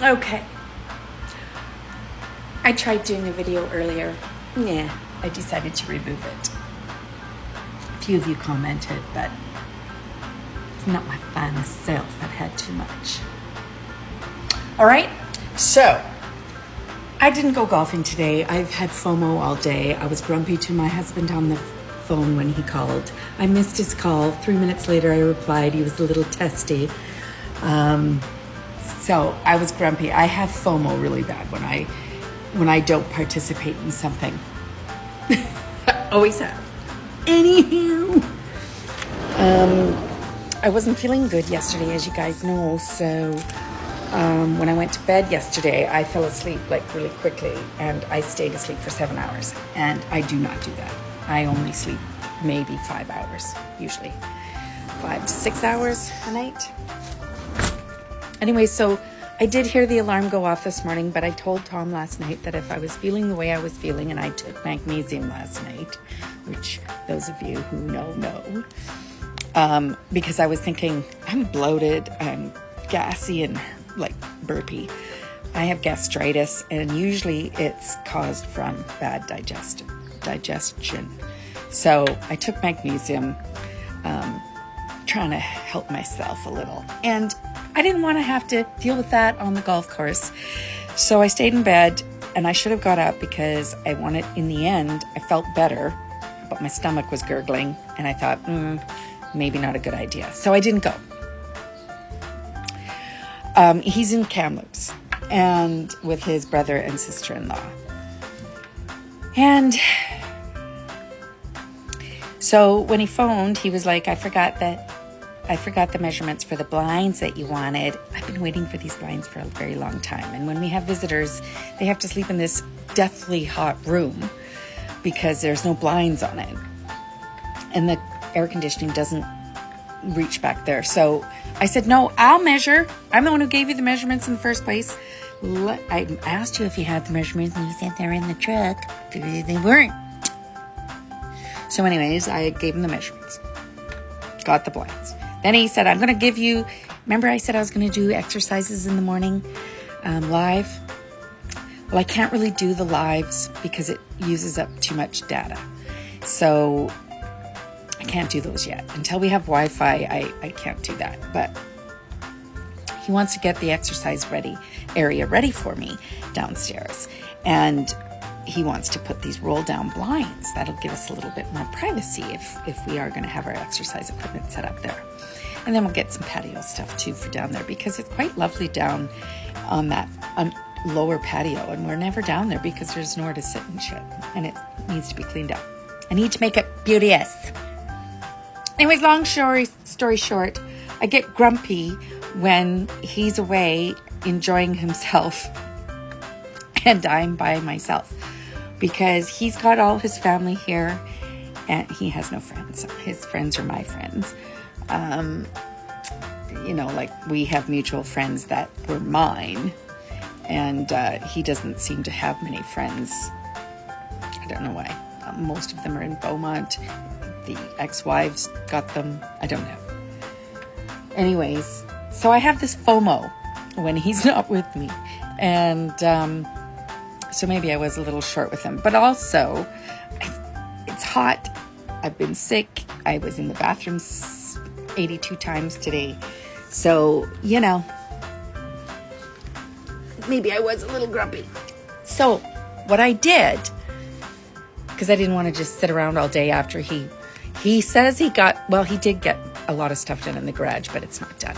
Okay. I tried doing a video earlier. Yeah, I decided to remove it. A few of you commented, but it's not my finest self. I've had too much. All right, so I didn't go golfing today. I've had FOMO all day. I was grumpy to my husband on the phone when he called. I missed his call. 3 minutes later, I replied. He was a little testy. So I was grumpy. I have FOMO really bad when I don't participate in something. I always have. Anywho, I wasn't feeling good yesterday, as you guys know. So when I went to bed yesterday, I fell asleep like really quickly, and I stayed asleep for 7 hours. And I do not do that. I only sleep maybe 5 hours, usually 5 to 6 hours a night. Anyway, so I did hear the alarm go off this morning, but I told Tom last night that if I was feeling the way I was feeling, and I took magnesium last night, which those of you who know, because I was thinking, I'm bloated, I'm gassy and like burpy. I have gastritis, and usually it's caused from bad digestion. So I took magnesium, trying to help myself a little. And I didn't want to have to deal with that on the golf course. So I stayed in bed, and I should have got up because I wanted, in the end, I felt better, but my stomach was gurgling, and I thought, maybe not a good idea. So I didn't go. He's in Kamloops and with his brother and sister-in-law. And so when he phoned, he was like, I forgot the measurements for the blinds that you wanted. I've been waiting for these blinds for a very long time. And when we have visitors, they have to sleep in this deathly hot room because there's no blinds on it. And the air conditioning doesn't reach back there. So I said, no, I'll measure. I'm the one who gave you the measurements in the first place. I asked you if you had the measurements, and you said they're in the truck. They weren't. So anyways, I gave him the measurements. Got the blinds. Then he said, I'm going to give you, remember I said I was going to do exercises in the morning live? Well, I can't really do the lives because it uses up too much data. So I can't do those yet. Until we have Wi-Fi, I can't do that. But he wants to get the exercise area ready for me downstairs. And he wants to put these roll down blinds. That'll give us a little bit more privacy if we are going to have our exercise equipment set up there. And then we'll get some patio stuff too for down there, because it's quite lovely down on that lower patio, and we're never down there because there's nowhere to sit and shit, and it needs to be cleaned up. I need to make it beauteous. Anyways, long story short, I get grumpy when he's away enjoying himself and I'm by myself, because he's got all his family here and he has no friends. His friends are my friends. Like we have mutual friends that were mine, and he doesn't seem to have many friends. I don't know why. Most of them are in Beaumont. The ex-wives got them. I don't know. Anyways, so I have this FOMO when he's not with me. And so maybe I was a little short with him. But also, it's hot. I've been sick. I was in the bathroom 82 times today. So, maybe I was a little grumpy. So what I did, because I didn't want to just sit around all day after he says he did get a lot of stuff done in the garage, but it's not done.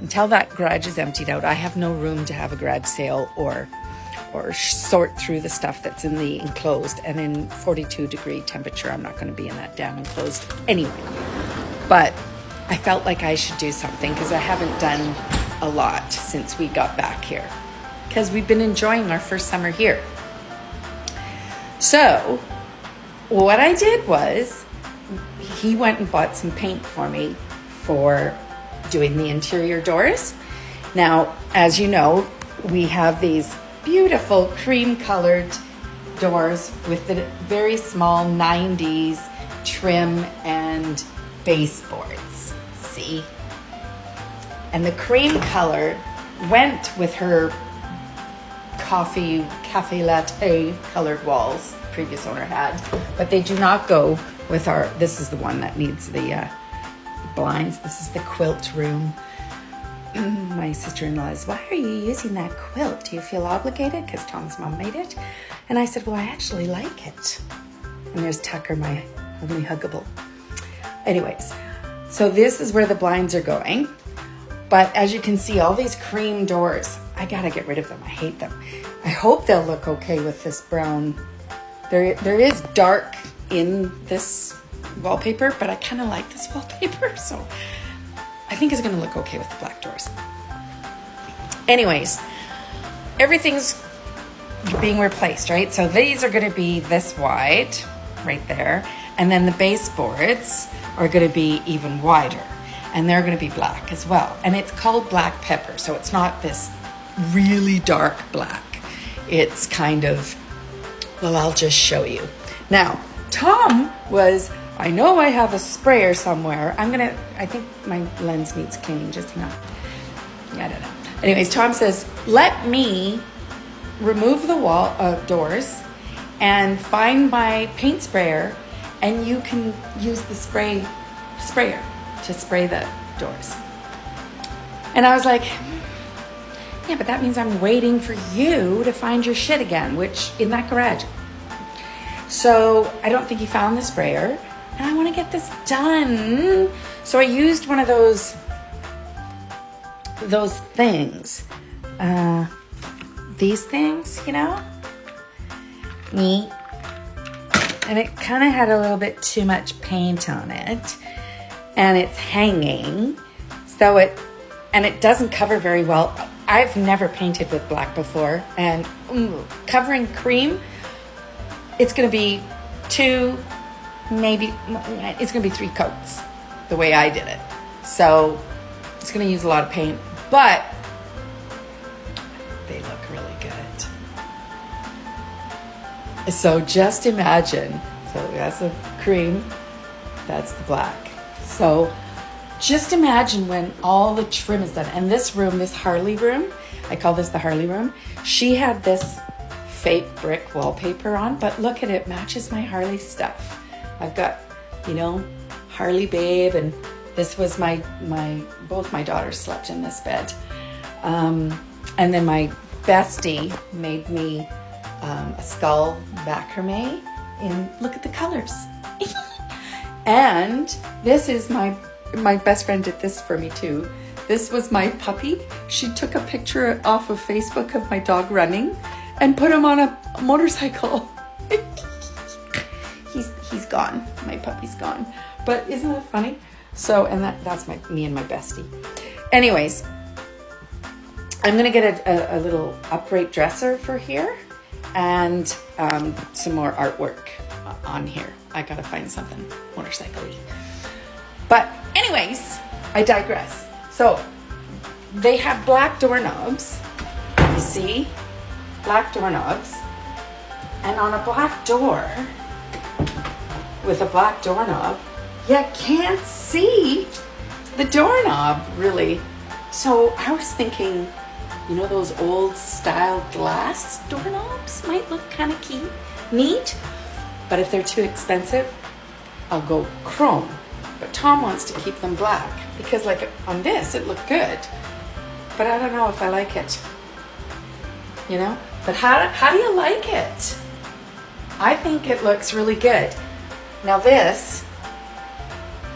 Until that garage is emptied out, I have no room to have a garage sale or sort through the stuff that's in the enclosed. And in 42-degree temperature, I'm not going to be in that damn enclosed anyway. But I felt like I should do something because I haven't done a lot since we got back here, because we've been enjoying our first summer here. So what I did was, he went and bought some paint for me for doing the interior doors. Now, as you know, we have these beautiful cream-colored doors with the very small 90s trim and baseboards. See? And the cream color went with her cafe latte colored walls the previous owner had, but they do not go with this is the one that needs the blinds. This is the quilt room. My sister-in-law is, why are you using that quilt? Do you feel obligated? Because Tom's mom made it. And I said, well, I actually like it. And there's Tucker, my only huggable. Anyways, so this is where the blinds are going. But as you can see, all these cream doors, I gotta get rid of them. I hate them. I hope they'll look okay with this brown. There is dark in this wallpaper, but I kind of like this wallpaper, so I think it's gonna look okay with the black doors. Anyways, everything's being replaced, right? So these are gonna be this wide, right there, and then the baseboards are gonna be even wider, and they're gonna be black as well. And it's called black pepper, so it's not this really dark black. It's kind of, well, I'll just show you. Now, Tom was, I know I have a sprayer somewhere. I think my lens needs cleaning, just hang on. I don't know. Anyways, Tom says, let me remove the wall doors and find my paint sprayer, and you can use the sprayer to spray the doors. And I was like, yeah, but that means I'm waiting for you to find your shit again, which in that garage. So I don't think he found the sprayer, and I want to get this done. So I used one of those things, these things, you know, neat. And it kind of had a little bit too much paint on it, and it's hanging, so it doesn't cover very well. I've never painted with black before, and covering cream, it's going to be it's going to be 3 coats the way I did it. So it's going to use a lot of paint, but they look really good. So just imagine, so that's the cream, that's the black. So just imagine when all the trim is done. And this room, this Harley room, I call this the Harley room. She had this fake brick wallpaper on, but look at it, matches my Harley stuff. I've got, you know, Harley babe, and this was both my daughters slept in this bed. And then my bestie made me a skull macrame, and look at the colors. And this is my best friend did this for me too. This was my puppy. She took a picture off of Facebook of my dog running and put him on a motorcycle. He's gone. My puppy's gone. But isn't it funny? So, and that's me and my bestie. Anyways, I'm gonna get a little upright dresser for here, and some more artwork on here. I gotta find something motorcycle-y. But anyways, I digress. So they have black doorknobs, you see? Black doorknobs. And on a black door, with a black doorknob, you can't see the doorknob, really. So I was thinking, you know, those old style glass doorknobs might look kind of neat, but if they're too expensive, I'll go chrome. But Tom wants to keep them black because, like, on this it looked good, but I don't know if I like it, you know. But how do you like it? I think it looks really good. Now this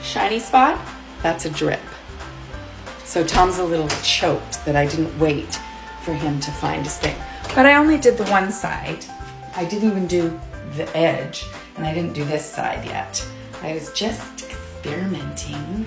shiny spot, that's a drip. So Tom's a little choked that I didn't wait for him to find his thing. But I only did the one side. I didn't even do the edge, and I didn't do this side yet. I was just experimenting.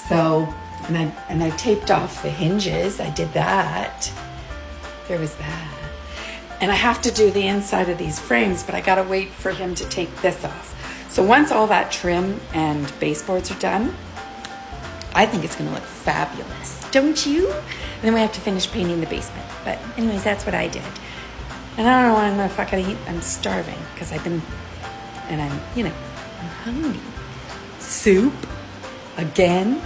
So, and I taped off the hinges. I did that. There was that. And I have to do the inside of these frames, but I gotta wait for him to take this off. So once all that trim and baseboards are done, I think it's gonna look fabulous, don't you? And then we have to finish painting the basement. But anyways, that's what I did. And I don't know what I'm gonna fucking eat. I'm starving because I'm hungry. Soup again.